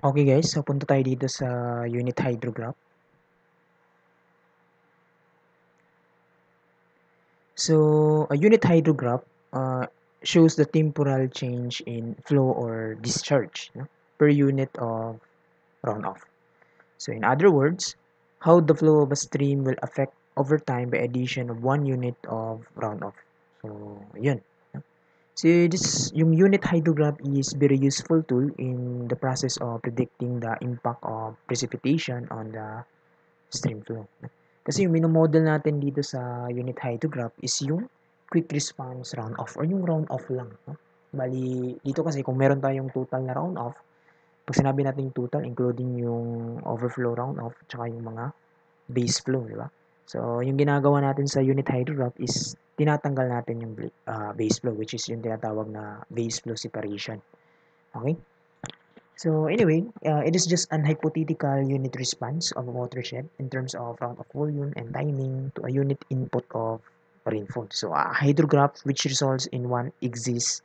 Okay guys, so punta tayo dito sa unit hydrograph. So, a unit hydrograph shows the temporal change in flow or discharge, no, per unit of runoff. So, in other words, how the flow of a stream will affect over time by addition of 1 unit of runoff. So, yun. No? So, yung unit hydrograph is very useful tool in the process of predicting the impact of precipitation on the stream flow. No? Kasi yung minomodel natin dito sa unit hydrograph is yung quick response runoff or yung runoff lang. No? Bali, dito kasi kung meron tayong total na runoff, pag sinabi natin yung total, including yung overflow runoff, tsaka yung mga base flow, di ba? So, yung ginagawa natin sa unit hydrograph is tinatanggal natin yung base flow, which is yung tinatawag na base flow separation. Okay? So anyway, it is just an hypothetical unit response of a watershed in terms of runoff volume and timing to a unit input of rainfall. So a hydrograph which results in 1 inch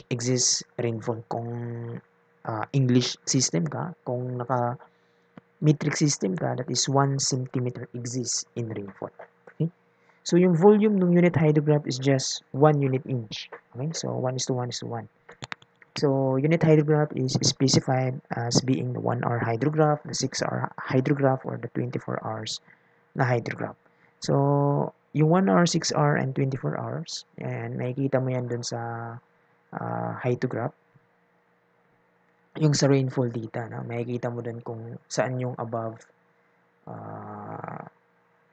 exists rainfall. Kung English system ka, kung naka metric system ka, that is 1 centimeter exists in rainfall. Okay? So yung volume ng unit hydrograph is just 1 unit inch. Okay? So 1:1:1. So unit hydrograph is specified as being the 1 hour hydrograph, the 6 hour hydrograph, or the 24 hours na hydrograph. So yung 1 hour, 6 hour, and 24 hours, and makikita mo yan dun sa hydrograph. Yung sa rainfall data, no? Makikita mo dun kung saan yung above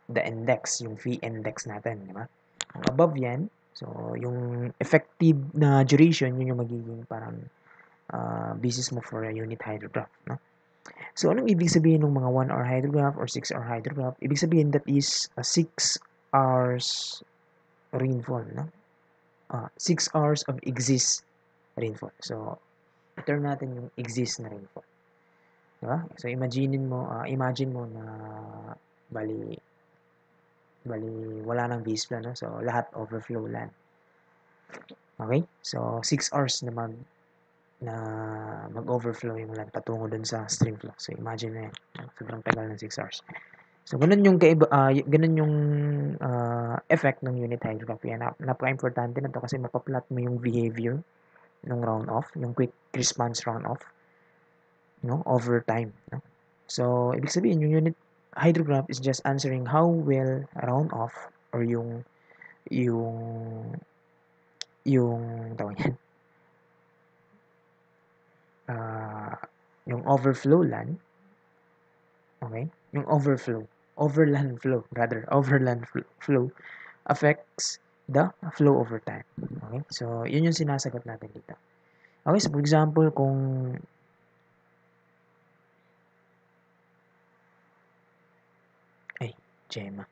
the index, yung V index natin, di ba? Kung above yan, so yung effective na duration, yun yung magiging parang basis mo for a unit hydrograph. No? So, anong ibig sabihin ng mga 1 hour hydrograph or 6 hour hydrograph? Ibig sabihin that is 6 hours rainfall. No? 6 hours of exist rainfall. So, i-turn natin yung exist na rainfall. Diba? So, imagine mo na bali wala nang base flow. No? So, lahat overflow land. Okay? So, 6 hours na mag-overflow yung land patungo dun sa stream flow. So, imagine na yan. Sobrang tagal ng 6 hours. So, ganun yung effect ng unit hydrograph. Yan, napaka-importante na to kasi mapaplot mo yung behavior ng runoff, yung quick response runoff, no, over time. No? So, ibig sabihin, yung unit hydrograph is just answering how well runoff or yung tawag yan, yung overflow land, okay? Yung overland flow affects the flow over time. Okay? So, yun yung sinasagot natin dito. Okay, so for example, kung Gemma.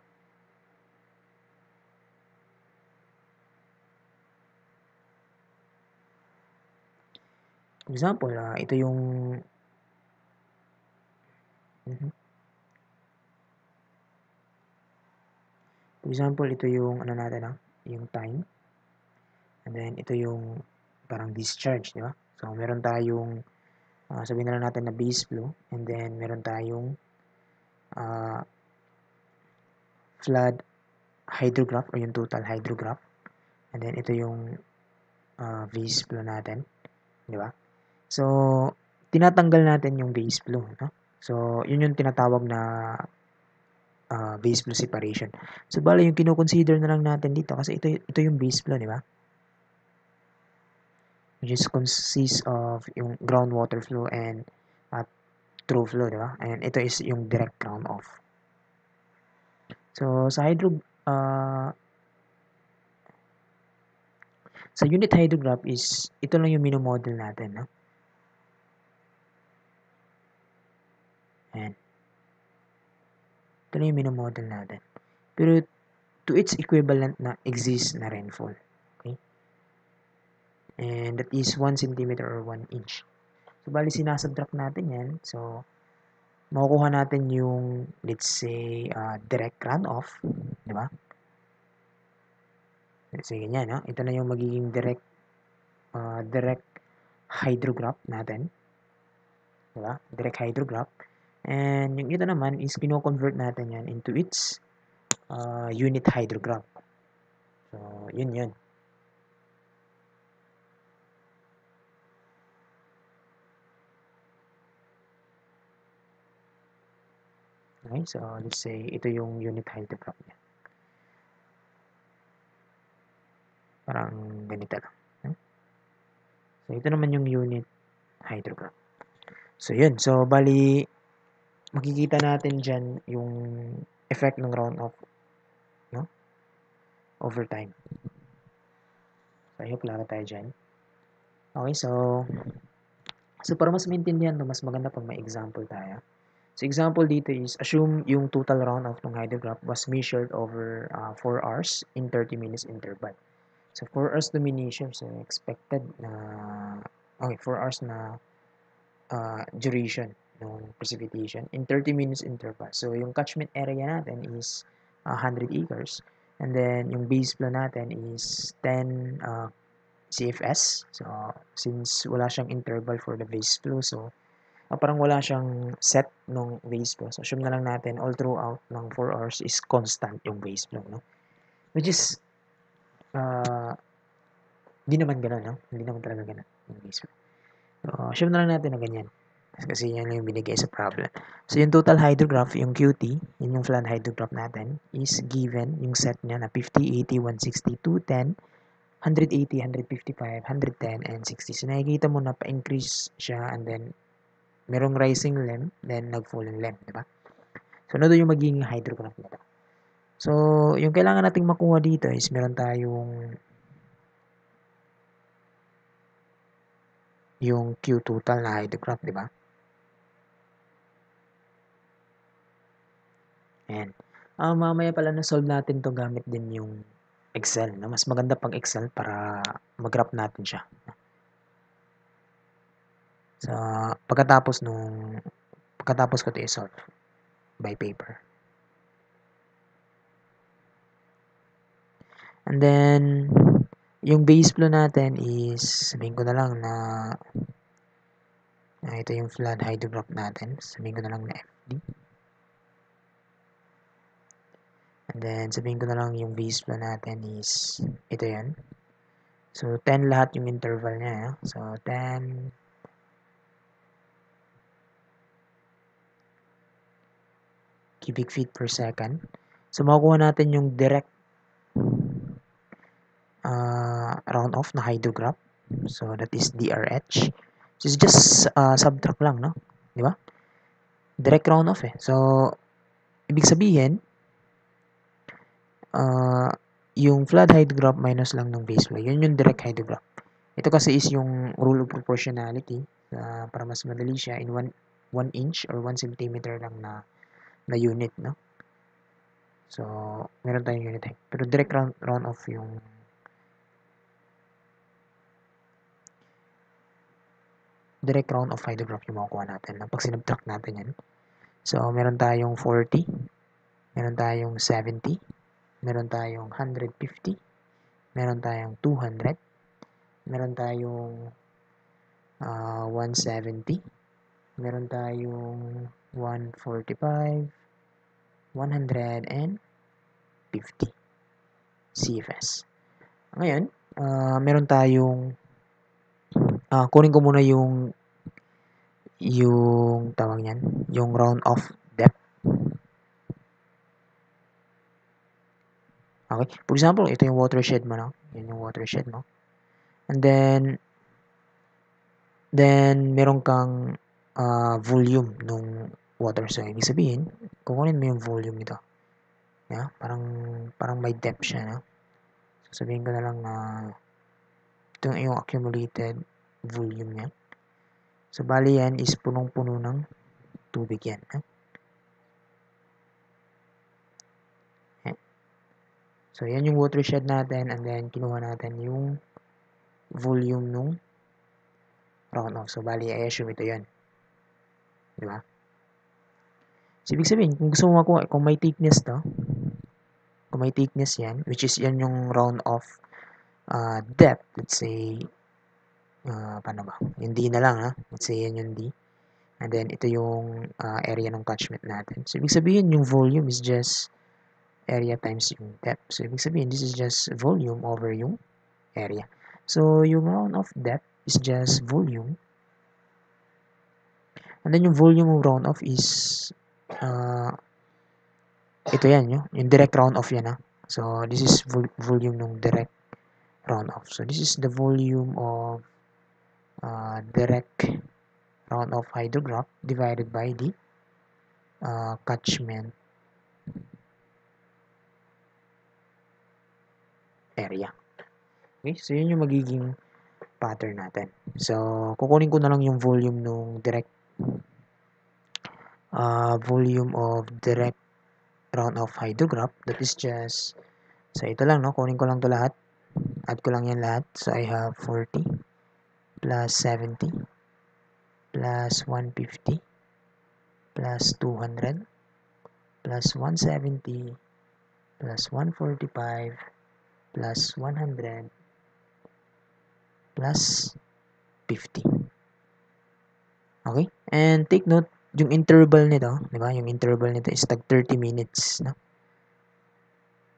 For example, ito yung For example, ito yung ano natin, yung time. And then ito yung parang discharge, di ba? So, meron tayong sabihin na lang natin na base flow, and then meron tayong flood hydrograph or yung total hydrograph. And then ito yung base flow natin, di ba? So, tinatanggal natin yung base flow, no? So, yun yung tinatawag na base flow separation. So, bali yung kino-consider na lang natin dito kasi ito yung base flow, di ba? Which is consists of yung groundwater flow and through flow, di ba? And ito is yung direct runoff. So, sa unit hydrograph is ito lang yung minomodel natin, no? Ayan. Ito lang yung minomodel natin. Pero to its equivalent na exist na rainfall. Okay? And that is 1 centimeter or 1 inch. So, bali sinasubtract natin yan. So, makukuha natin yung, let's say, direct runoff. Di ba? Let's say, ganyan, no? Ito na yung magiging direct hydrograph natin. Diba? Direct hydrograph. And yung ito naman is kino-convert natin yan into its unit hydrograph. So, yun. Okay, so let's say ito yung unit hydrograph niya. Parang ganito lang. So, ito naman yung unit hydrograph. So, yun. So, bali, makikita natin dyan yung effect ng runoff, no? Over time. So, I hope klaro tayo dyan. Okay, so para mas maintindihan to, mas maganda pag may example tayo. So, example dito is, assume yung total runoff ng hydrograph was measured over 4 hours in 30 minutes interval. So, 4 hours domination, so expected na, okay, 4 hours na duration ng precipitation in 30 minutes interval. So, yung catchment area natin is 100 acres. And then, yung base flow natin is 10 CFS. So, since wala siyang interval for the base flow, so parang wala siyang set nung base flow. So, assume na lang natin all throughout ng 4 hours is constant yung base flow, no? Which is, hindi naman gano'n, no? Hindi naman talaga gano'n yung base flow. So, assume na lang natin na ganyan. Kasi yan yung binigay sa problem. So, yung total hydrograph, yung QT, yun yung flood hydrograph natin, is given yung set niya na 50, 80, 160, 210, 180, 155, 110, and 60. So, nakikita mo na pa-increase siya and then merong rising lem, then nag-falling lem, di ba? So, ano yung magiging hydrograph nito? So, yung kailangan nating makuha dito is meron tayong yung Q total na hydrograph, di ba? Ayan. Mamaya pala na-solve natin to gamit din yung Excel. No? Mas maganda pag Excel para mag-graph natin siya. So, pagkatapos ko ito i-solve by paper. And then, yung base flow natin is, sabihin ko na lang na ito yung flood hydrograph natin. Sabihin ko na lang na FD. And then, sabihin ko na lang yung base flow natin is, ito yan. So, 10 lahat yung interval niya. So, 10 cubic feet per second. So, makukuha natin yung direct runoff na hydrograph. So, that is DRH. So, it's just subtract lang, no? Di ba? Direct runoff eh. So, ibig sabihin, yung flood hydrograph minus lang ng base flow. Yun yung direct hydrograph. Ito kasi is yung rule of proportionality. Para mas madali siya in 1 inch or 1 centimeter lang na unit, no? So, meron tayong unit height. Pero direct runoff yung direct runoff hydrograph yung makukuha natin. Pag sinubtract natin yan. So, meron tayong 40, meron tayong 70, meron tayong 150, meron tayong 200, meron tayong 170, meron tayong 145, 150 CFS. Ngayon, meron tayong kunin ko muna yung tawag niyan, yung round off depth. Okay? For example, ito yung watershed mo, no? Yan yung watershed mo. And then meron kang volume nung water. So, ibig sabihin, kukunin mo yung volume nito. Yeah? Parang may depth siya, no? So, sabihin ko na lang na ito yung accumulated volume niya. So, bali yan is punong-puno ng tubig yan. So, yan yung watershed natin and then kinuha natin yung volume nung runoff. So, bali, I assume ito yan. Di ba? So, ibig sabihin, kung gusto mo makuha, kung may thickness to, kung may thickness yan, which is yan yung runoff depth, let's say paano ba? Yung D na lang, ha? Let's say yan yung D. And then, ito yung area ng catchment natin. So, ibig sabihin, yung volume is just area times yung depth. So, ibig sabihin, this is just volume over yung area. So, yung round of depth is just volume. And then, yung volume of round off is ito yan, yung direct round off yan, ha? So, this is volume ng direct round off. So, this is the volume of direct round off hydrograph divided by the catchment area. Okay, so yun yung magiging pattern natin. So, kukunin ko na lang yung volume ng direct volume of direct round off hydrograph. That is just, so ito lang, no? Kunin ko lang to lahat. Add ko lang yan lahat. So, I have 40 plus 70 plus 150 plus 200 plus 170 plus 145 plus 100 plus 50. Okay? And take note, yung interval nito, di ba? Yung interval nito is tag 30 minutes, no?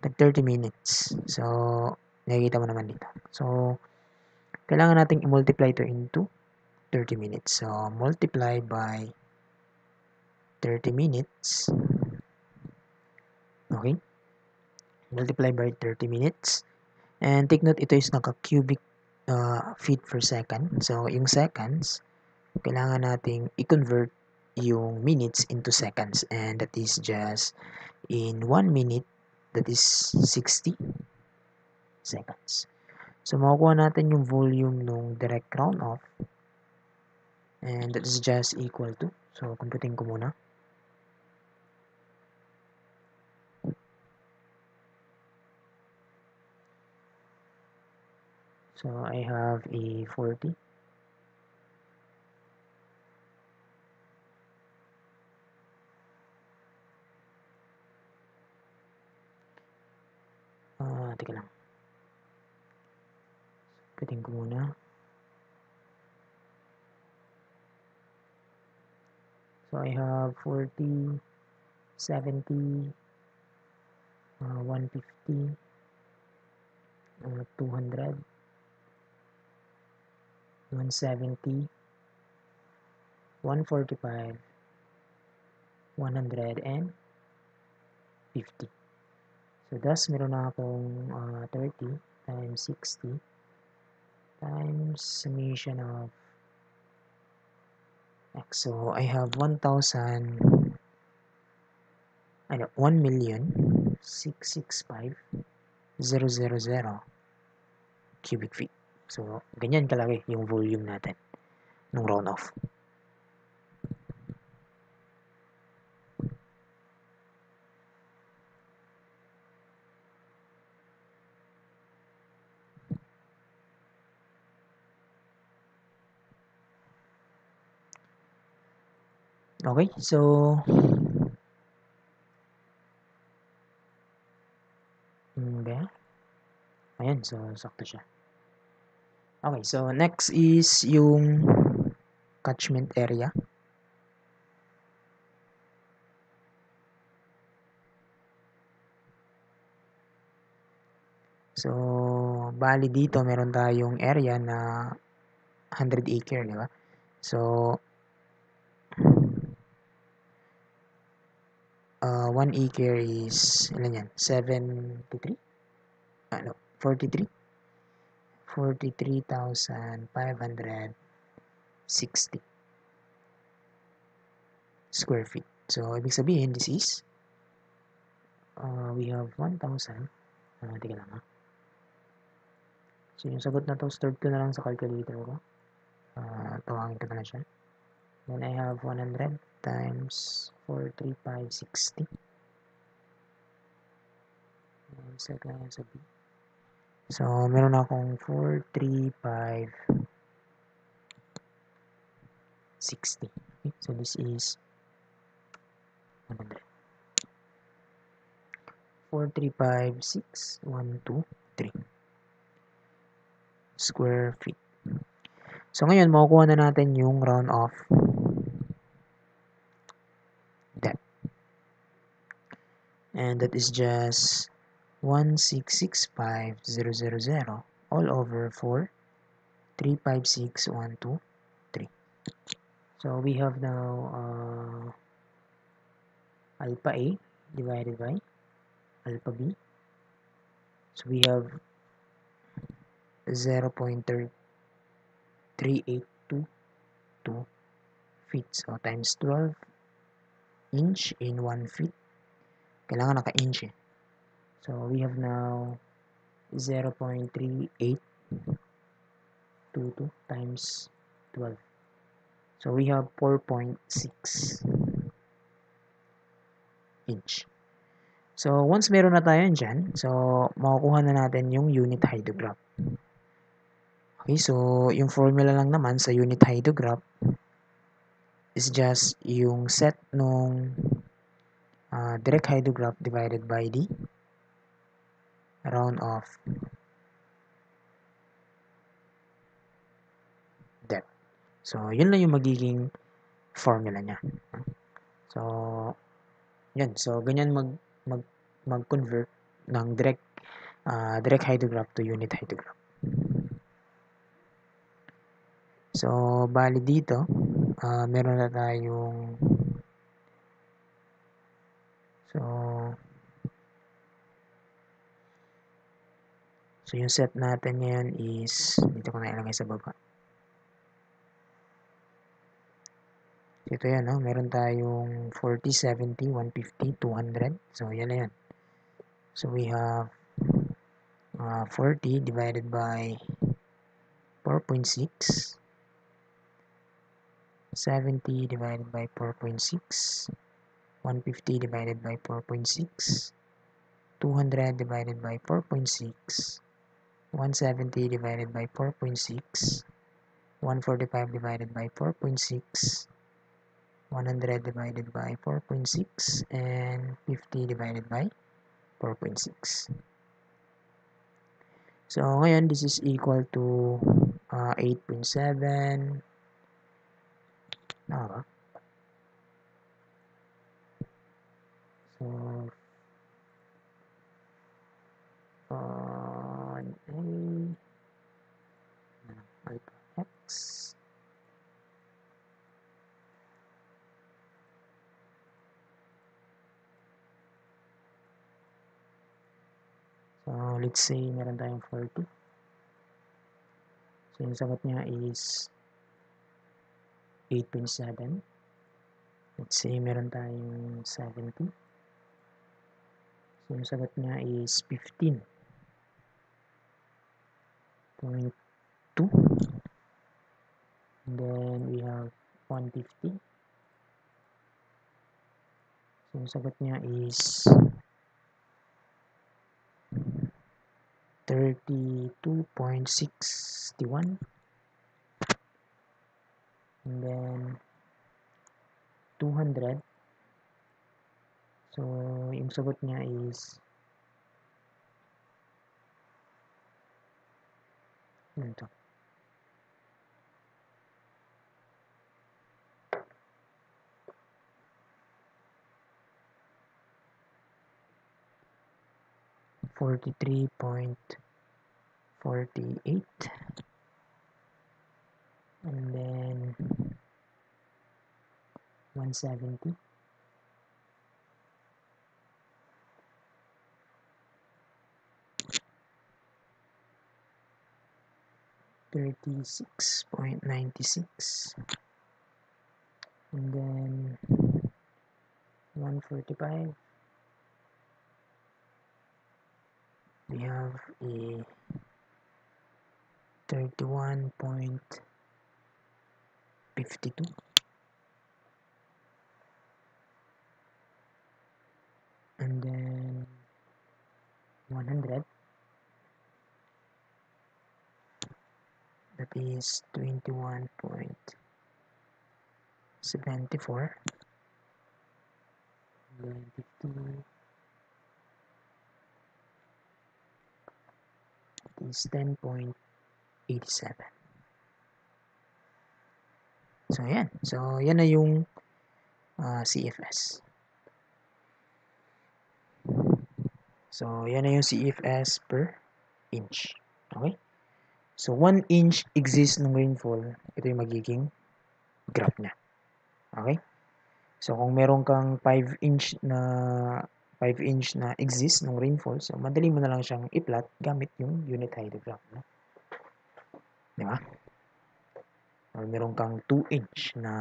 Tag 30 minutes. So, nakikita mo naman dito. So, kailangan nating i-multiply ito into 30 minutes. So, multiply by 30 minutes. Okay? Multiply by 30 minutes. And take note, ito is naka-cubic feet per second. So, yung seconds, kailangan nating i-convert yung minutes into seconds. And that is just in 1 minute, that is 60 seconds. So, makukuha natin yung volume ng direct round off. And that is just equal to, so, computing ko muna. So, I have a 40. Teka lang. Computing ko muna. So, I have 40, 70, 150, 200, 170, 145, 150. So, thus, meron na akong 30 times 60 times summation of x. So, I have 1,665,000 cubic feet. So, ganyan kalaki yung volume natin ng round off. Okay, so ayan, so sakto siya. Okay, so next is yung catchment area. So, bali dito meron tayong area na 100 acre, di ba? So, 1 acre is, ilan yan? 73? 43? 43,560 square feet. So, ibig sabihin, this is, we have 1,000. Tika lang, ha? So, yung sagot na to, start ko na lang sa calculator ko. Tawagin ko na lang siya. Then, I have 100 times 43560. Set lang yan sa B. So, meron akong 43560. Okay, so, this is 100. 4356123 square feet. So ngayon, makukuha na natin yung round off depth. And that is just 1665000 all over 4, 356,123. So we have now alpha A divided by alpha B. So we have 0.3822 feet. So times 12 inch in 1 feet. Kailangan naka-inch eh. So we have now 0.3822 times 12. So we have 4.6 inch. So once meron na tayo dyan, so makukuha na natin yung unit hydrograph. Okay, so yung formula lang naman sa unit hydrograph is just yung set nung direct hydrograph divided by the round off depth. So yun lang yung magiging formula niya. So yan, so ganyan mag-convert ng direct hydrograph to unit hydrograph. So bali dito, meron na tayong so yung set natin ngayon is dito ko na ilagay sa baba. Ito yan, no? Meron tayong 40, 70, 150, 200. So yan na yan. So we have 40 divided by 4.6, 70 divided by 4.6, 150 divided by 4.6, 200 divided by 4.6, 170 divided by 4.6, 145 divided by 4.6, 100 divided by 4.6, and 50 divided by 4.6. So ngayon, this is equal to 8.7. So on alpha x so let's say meron tayong 40. So yung sagot niya is 8.7. Let's say meron tayong 70. So yung sagot niya is 15.2. And then we have 150. So yung sagot niya is 32.61. And then 200. So yung sagot niya is 43.48. And then 170. $36.96. And then 145. We have a 31.52. And then 100. That is 21.74. Then 50 is 10.87. So, ayan. So, yan na yung CFS. So, yan na yung CFS per inch. Okay? So, 1 inch exists ng rainfall. Ito yung magiging graph niya. Okay? So, kung meron kang 5 inch na exist ng rainfall, so madali mo na lang siyang i-plot gamit yung unit hydrograph. No? Di ba? Or meron kang 2 inch na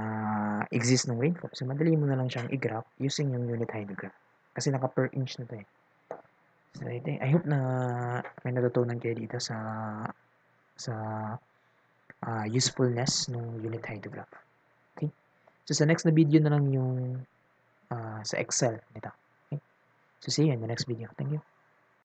exist ng rainfall, so madali mo na lang siyang i-graph using yung unit hydrograph. Kasi naka per inch na to eh. So, I hope na may natutunan kayo dito sa usefulness ng unit hydrograph. Okay? So, sa next na video na lang yung sa Excel nito. Okay? So, see you in the next video. Thank you.